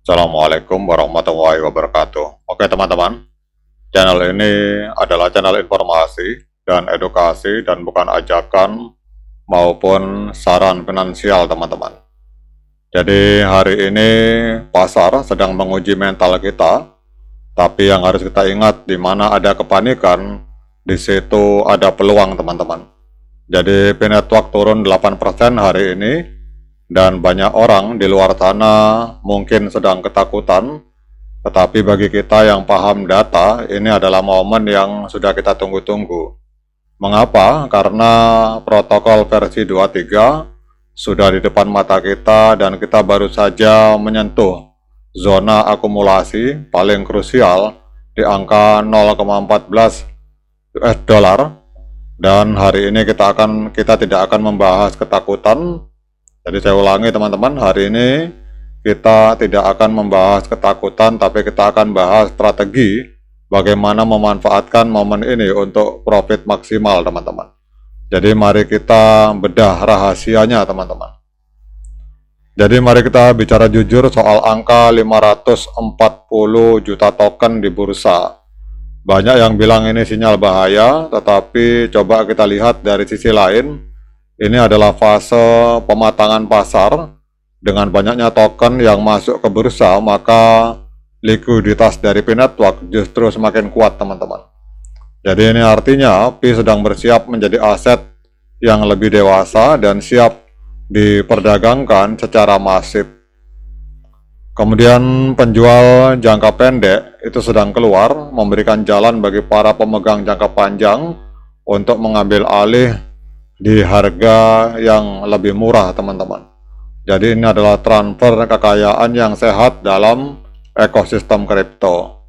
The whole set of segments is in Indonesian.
Assalamualaikum warahmatullahi wabarakatuh. Oke teman-teman, channel ini adalah channel informasi dan edukasi dan bukan ajakan maupun saran finansial teman-teman. Jadi hari ini pasar sedang menguji mental kita, tapi yang harus kita ingat di mana ada kepanikan, di situ ada peluang teman-teman. Jadi P-Network turun 8% hari ini, dan banyak orang di luar sana mungkin sedang ketakutan, tetapi bagi kita yang paham data, ini adalah momen yang sudah kita tunggu-tunggu. Mengapa? Karena protokol versi 23 sudah di depan mata kita dan kita baru saja menyentuh zona akumulasi paling krusial di angka 0,14 US dollar, dan hari ini kita tidak akan membahas ketakutan. Jadi saya ulangi teman-teman, hari ini kita tidak akan membahas ketakutan, tapi kita akan bahas strategi bagaimana memanfaatkan momen ini untuk profit maksimal teman-teman. Jadi mari kita bedah rahasianya teman-teman. Jadi mari kita bicara jujur soal angka 540 juta token di bursa. Banyak yang bilang ini sinyal bahaya, tetapi coba kita lihat dari sisi lain. Ini adalah fase pematangan pasar. Dengan banyaknya token yang masuk ke bursa, maka likuiditas dari P-Network justru semakin kuat teman-teman. Jadi ini artinya P sedang bersiap menjadi aset yang lebih dewasa dan siap diperdagangkan secara masif. Kemudian penjual jangka pendek itu sedang keluar, memberikan jalan bagi para pemegang jangka panjang untuk mengambil alih di harga yang lebih murah teman-teman. Jadi ini adalah transfer kekayaan yang sehat dalam ekosistem kripto.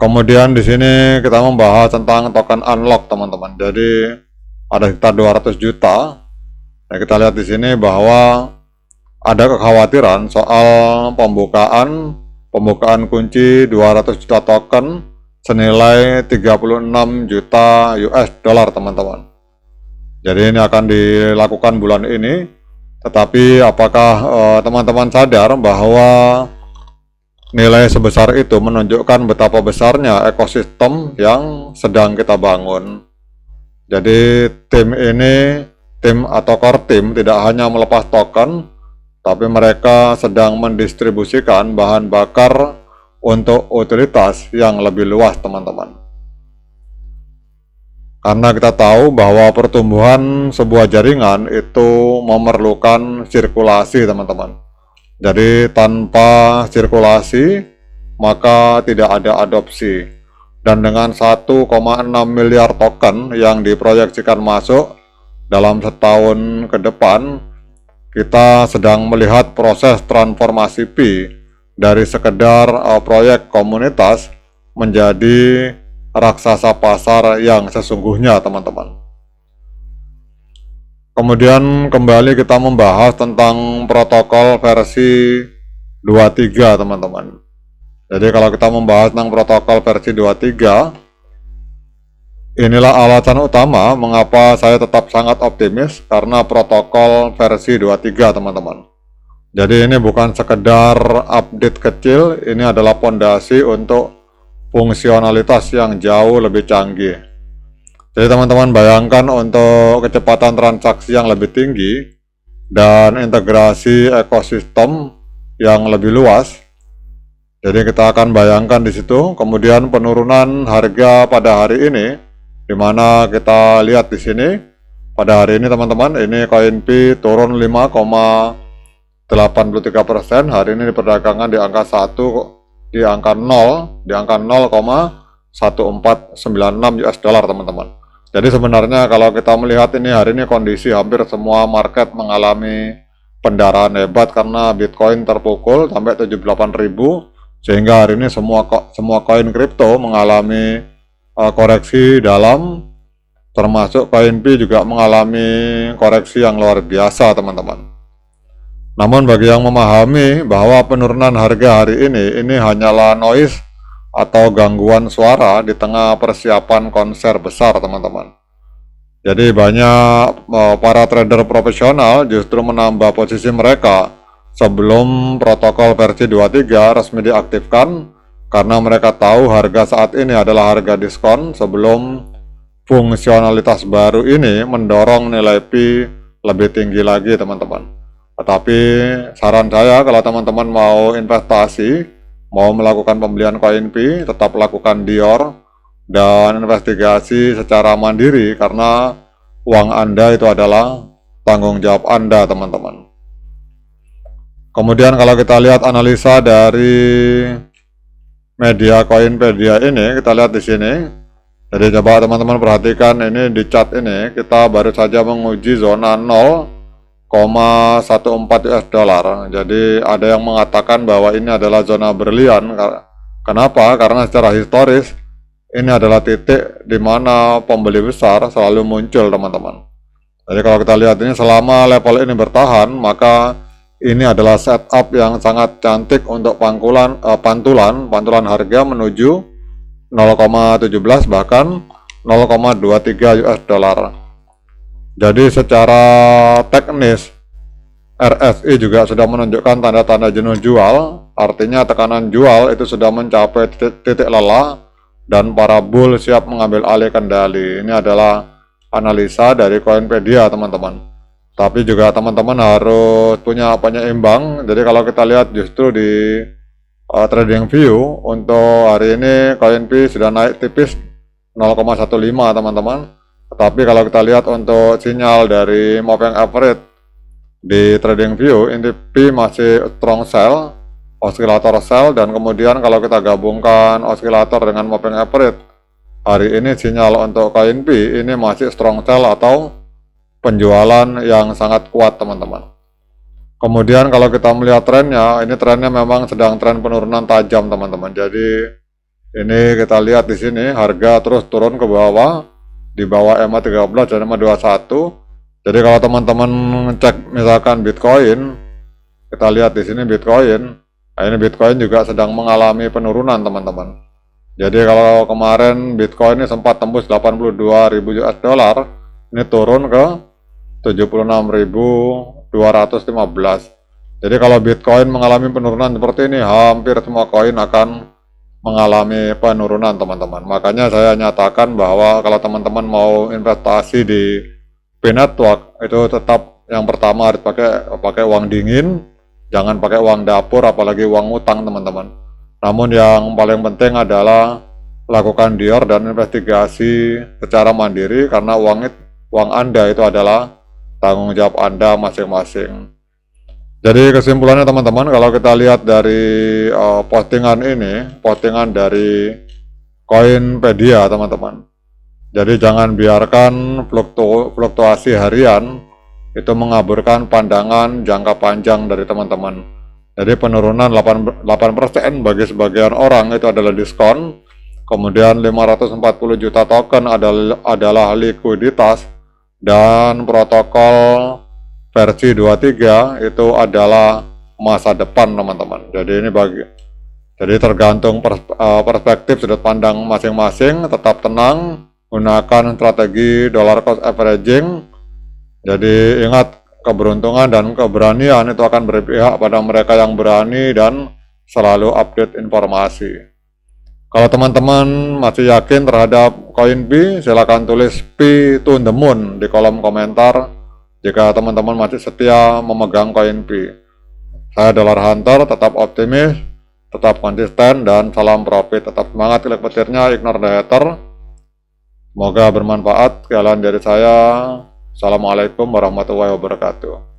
Kemudian di sini kita membahas tentang token unlock teman-teman. Jadi ada sekitar 200 juta. Nah, kita lihat di sini bahwa ada kekhawatiran soal pembukaan kunci 200 juta token senilai 36 juta US dollar teman-teman. Jadi ini akan dilakukan bulan ini, tetapi apakah teman-teman sadar bahwa nilai sebesar itu menunjukkan betapa besarnya ekosistem yang sedang kita bangun. Jadi tim atau core team tidak hanya melepas token, tapi mereka sedang mendistribusikan bahan bakar untuk utilitas yang lebih luas teman-teman. Karena kita tahu bahwa pertumbuhan sebuah jaringan itu memerlukan sirkulasi teman-teman. Jadi tanpa sirkulasi maka tidak ada adopsi. Dan dengan 1,6 miliar token yang diproyeksikan masuk dalam setahun ke depan, kita sedang melihat proses transformasi P dari sekedar proyek komunitas menjadi raksasa pasar yang sesungguhnya teman-teman. Kemudian kembali kita membahas tentang protokol versi 23 teman-teman. Jadi kalau kita membahas tentang protokol versi 23, inilah alasan utama mengapa saya tetap sangat optimis, karena protokol versi 23 teman-teman. Jadi ini bukan sekedar update kecil, ini adalah fondasi untuk fungsionalitas yang jauh lebih canggih. Jadi teman-teman bayangkan untuk kecepatan transaksi yang lebih tinggi dan integrasi ekosistem yang lebih luas. Jadi kita akan bayangkan di situ. Kemudian penurunan harga pada hari ini, di mana kita lihat di sini pada hari ini teman-teman, ini koin P turun 5,83%. Hari ini diperdagangkan di angka 1, di angka 0,1496 US dollar teman-teman. Jadi sebenarnya kalau kita melihat ini hari ini kondisi hampir semua market mengalami pendarahan hebat karena Bitcoin terpukul sampai 78.000, sehingga hari ini semua koin kripto mengalami koreksi dalam, termasuk koin P juga mengalami koreksi yang luar biasa teman-teman. Namun bagi yang memahami bahwa penurunan harga hari ini hanyalah noise atau gangguan suara di tengah persiapan konser besar teman-teman. Jadi banyak para trader profesional justru menambah posisi mereka sebelum protokol versi 23 resmi diaktifkan, karena mereka tahu harga saat ini adalah harga diskon sebelum fungsionalitas baru ini mendorong nilai Pi lebih tinggi lagi teman-teman. Tetapi saran saya kalau teman-teman mau investasi, mau melakukan pembelian koin Pi, tetap lakukan Dior dan investigasi secara mandiri karena uang Anda itu adalah tanggung jawab Anda teman-teman. Kemudian kalau kita lihat analisa dari media Coinpedia ini, kita lihat di sini. Jadi coba teman-teman perhatikan ini di chart ini, kita baru saja menguji zona 0,14 US dollar. Jadi ada yang mengatakan bahwa ini adalah zona berlian. Kenapa? Karena secara historis ini adalah titik di mana pembeli besar selalu muncul teman-teman. Jadi kalau kita lihat ini selama level ini bertahan, maka ini adalah setup yang sangat cantik untuk pantulan harga menuju 0,17 bahkan 0,23 US dollar. Jadi secara teknis RSI juga sudah menunjukkan tanda-tanda jenuh jual, artinya tekanan jual itu sudah mencapai titik lelah dan para bull siap mengambil alih kendali. Ini adalah analisa dari Coinpedia teman-teman. Tapi juga teman-teman harus punya penyeimbang. Jadi kalau kita lihat justru di TradingView untuk hari ini CoinP sudah naik tipis 0,15 teman-teman. Tetapi kalau kita lihat untuk sinyal dari moving average di TradingView, ini P masih strong sell, osilator sell, dan kemudian kalau kita gabungkan osilator dengan moving average, hari ini sinyal untuk CoinP ini masih strong sell atau penjualan yang sangat kuat teman-teman. Kemudian kalau kita melihat trennya, ini trennya memang sedang tren penurunan tajam teman-teman. Jadi ini kita lihat di sini harga terus turun ke bawah, di bawah EMA 13 dan EMA 21. Jadi kalau teman-teman cek misalkan Bitcoin, kita lihat di sini Bitcoin. Nah ini Bitcoin juga sedang mengalami penurunan teman-teman. Jadi kalau kemarin Bitcoin ini sempat tembus 82.000 US dollar, ini turun ke 76.215. Jadi kalau Bitcoin mengalami penurunan seperti ini, hampir semua koin akan mengalami penurunan teman-teman. Makanya saya nyatakan bahwa kalau teman-teman mau investasi di P-Network, itu tetap yang pertama harus pakai uang dingin, jangan pakai uang dapur, apalagi uang utang teman-teman. Namun yang paling penting adalah lakukan Dior dan investigasi secara mandiri karena uang Anda itu adalah tanggung jawab Anda masing-masing. Jadi kesimpulannya teman-teman, kalau kita lihat dari postingan dari Coinpedia teman-teman. Jadi jangan biarkan fluktuasi harian itu mengaburkan pandangan jangka panjang dari teman-teman. Jadi penurunan 8% bagi sebagian orang itu adalah diskon. Kemudian 540 juta token adalah likuiditas. Dan protokol versi 23 itu adalah masa depan teman-teman. Jadi tergantung perspektif sudut pandang masing-masing. Tetap tenang, gunakan strategi dollar cost averaging. Jadi ingat, keberuntungan dan keberanian itu akan berpihak pada mereka yang berani dan selalu update informasi. Kalau teman-teman masih yakin terhadap CoinP, silakan tulis P to the moon di kolom komentar jika teman-teman masih setia memegang CoinP. Saya Dollar Hunter, tetap optimis, tetap konsisten, dan salam profit. Tetap semangat, klik petirnya, ignore the hater. Semoga bermanfaat. Sekian dari saya. Assalamualaikum warahmatullahi wabarakatuh.